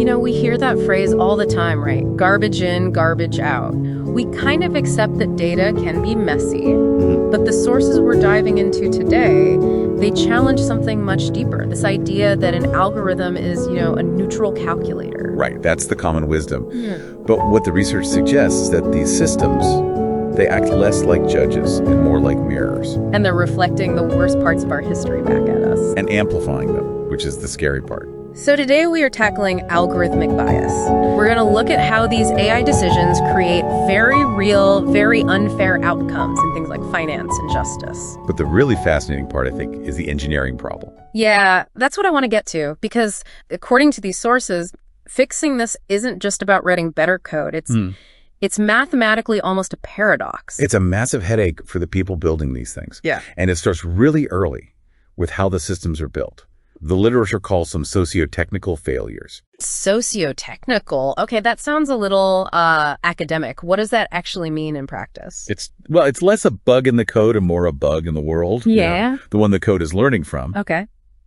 We hear that phrase all the time, right? Garbage in, garbage out. We kind of accept that data can be messy, but the sources we're diving into today, they challenge something much deeper. This idea that an algorithm is, a neutral calculator. Right, that's the common wisdom. Yeah. But what the research suggests is that these systems, they act less like judges and more like mirrors. And they're reflecting the worst parts of our history back at us. And amplifying them, which is the scary part. So today we are tackling algorithmic bias. We're going to look at how these AI decisions create very real, very unfair outcomes in things like finance and justice. But the really fascinating part, I think, is the engineering problem. Yeah, that's what I want to get to, because according to these sources, fixing this isn't just about writing better code. It's mathematically almost a paradox. It's a massive headache for the people building these things. Yeah. And it starts really early with how the systems are built. The literature calls them socio-technical failures. Socio-technical? Okay, that sounds a little academic. What does that actually mean in practice? It's less a bug in the code and more a bug in the world. Yeah. The one the code is learning from. Okay.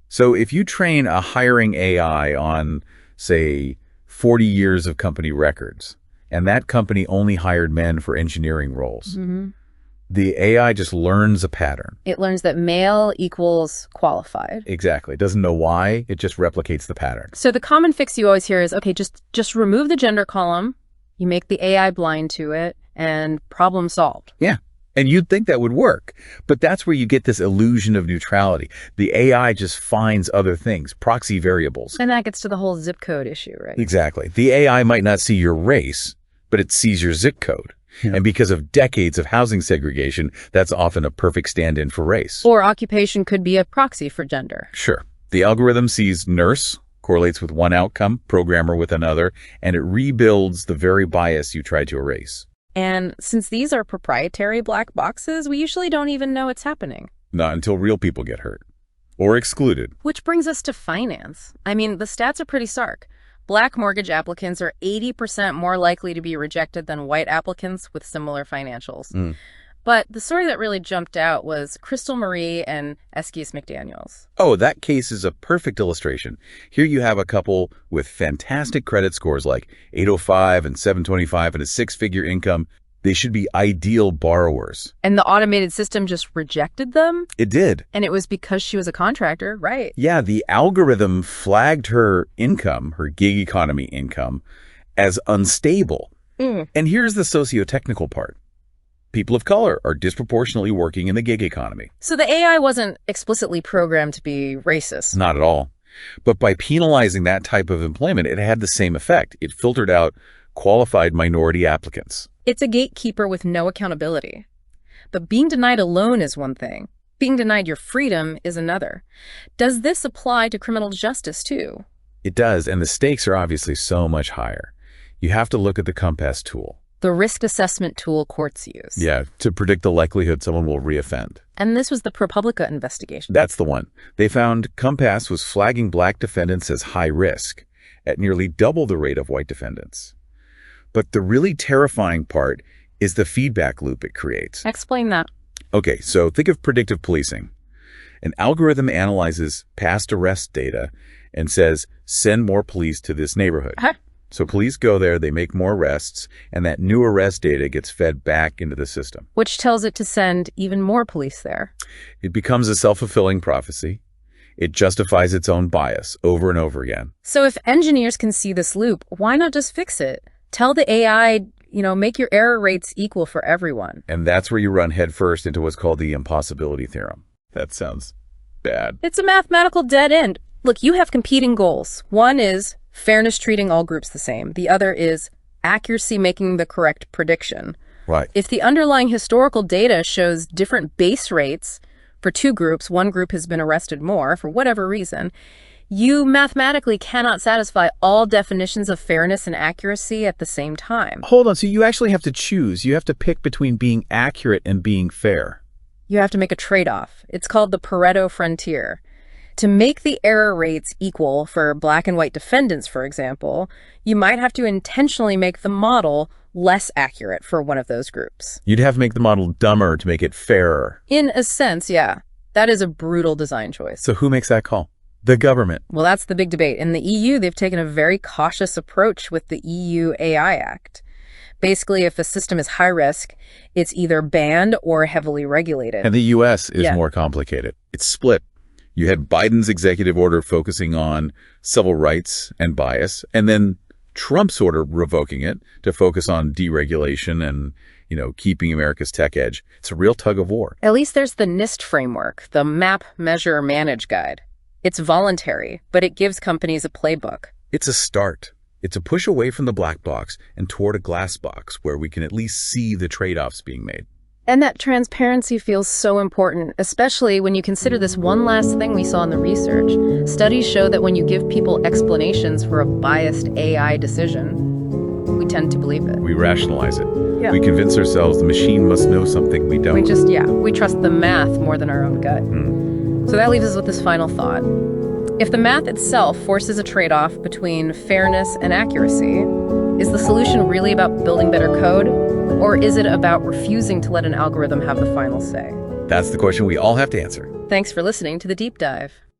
So if you train a hiring AI on, say, 40 years of company records, and that company only hired men for engineering roles, the AI just learns a pattern. It learns that male equals qualified. Exactly. It doesn't know why. It just replicates the pattern. So the common fix you always hear is, okay, just remove the gender column, you make the AI blind to it, and problem solved. Yeah. And you'd think that would work. But that's where you get this illusion of neutrality. The AI just finds other things, proxy variables. And that gets to the whole zip code issue, right? Exactly. The AI might not see your race, but it sees your zip code. Yeah. And because of decades of housing segregation, that's often a perfect stand-in for race. Or occupation could be a proxy for gender. Sure. The algorithm sees nurse, correlates with one outcome, programmer with another, and it rebuilds the very bias you tried to erase. And since these are proprietary black boxes, we usually don't even know it's happening. Not until real people get hurt or excluded. Which brings us to finance. I mean, the stats are pretty stark. Black mortgage applicants are 80% more likely to be rejected than white applicants with similar financials. But the story that really jumped out was Crystal Marie and Eskies McDaniels. Oh, that case is a perfect illustration. Here you have a couple with fantastic credit scores like 805 and 725 and a six-figure income. They should be ideal borrowers. And the automated system just rejected them? It did. And it was because she was a contractor, right? Yeah, the algorithm flagged her income, her gig economy income, as unstable. And here's the socio-technical part. People of color are disproportionately working in the gig economy. So the AI wasn't explicitly programmed to be racist? Not at all. But by penalizing that type of employment, it had the same effect. It filtered out qualified minority applicants. It's a gatekeeper with no accountability. But being denied a loan is one thing. Being denied your freedom is another. Does this apply to criminal justice too? It does, and the stakes are obviously so much higher. You have to look at the Compass tool. The risk assessment tool courts use. Yeah, to predict the likelihood someone will reoffend. And this was the ProPublica investigation. That's the one. They found Compass was flagging black defendants as high risk at nearly double the rate of white defendants. But the really terrifying part is the feedback loop it creates. Explain that. Okay, so think of predictive policing. An algorithm analyzes past arrest data and says, send more police to this neighborhood. So police go there, they make more arrests, and that new arrest data gets fed back into the system. Which tells it to send even more police there. It becomes a self-fulfilling prophecy. It justifies its own bias over and over again. So if engineers can see this loop, why not just fix it? Tell the AI, make your error rates equal for everyone. And that's where you run headfirst into what's called the impossibility theorem. That sounds bad. It's a mathematical dead end. Look, you have competing goals. One is fairness, treating all groups the same. The other is accuracy, making the correct prediction. Right. If the underlying historical data shows different base rates for two groups, one group has been arrested more for whatever reason, you mathematically cannot satisfy all definitions of fairness and accuracy at the same time. Hold on, so you actually have to choose. You have to pick between being accurate and being fair. You have to make a trade-off. It's called the Pareto frontier. To make the error rates equal for black and white defendants, for example, you might have to intentionally make the model less accurate for one of those groups. You'd have to make the model dumber to make it fairer. In a sense, yeah. That is a brutal design choice. So who makes that call? The government. Well, that's the big debate. In the EU, they've taken a very cautious approach with the EU AI Act. Basically, if a system is high risk, it's either banned or heavily regulated. And the U.S. is more complicated. It's split. You had Biden's executive order focusing on civil rights and bias, and then Trump's order revoking it to focus on deregulation and, keeping America's tech edge. It's a real tug of war. At least there's the NIST framework, the Map, Measure, Manage Guide. It's voluntary, but it gives companies a playbook. It's a start. It's a push away from the black box and toward a glass box where we can at least see the trade-offs being made. And that transparency feels so important, especially when you consider this one last thing we saw in the research. Studies show that when you give people explanations for a biased AI decision, we tend to believe it. We rationalize it. Yeah. We convince ourselves the machine must know something we don't. We trust the math more than our own gut. So that leaves us with this final thought. If the math itself forces a trade-off between fairness and accuracy, is the solution really about building better code? Or is it about refusing to let an algorithm have the final say? That's the question we all have to answer. Thanks for listening to The Deep Dive.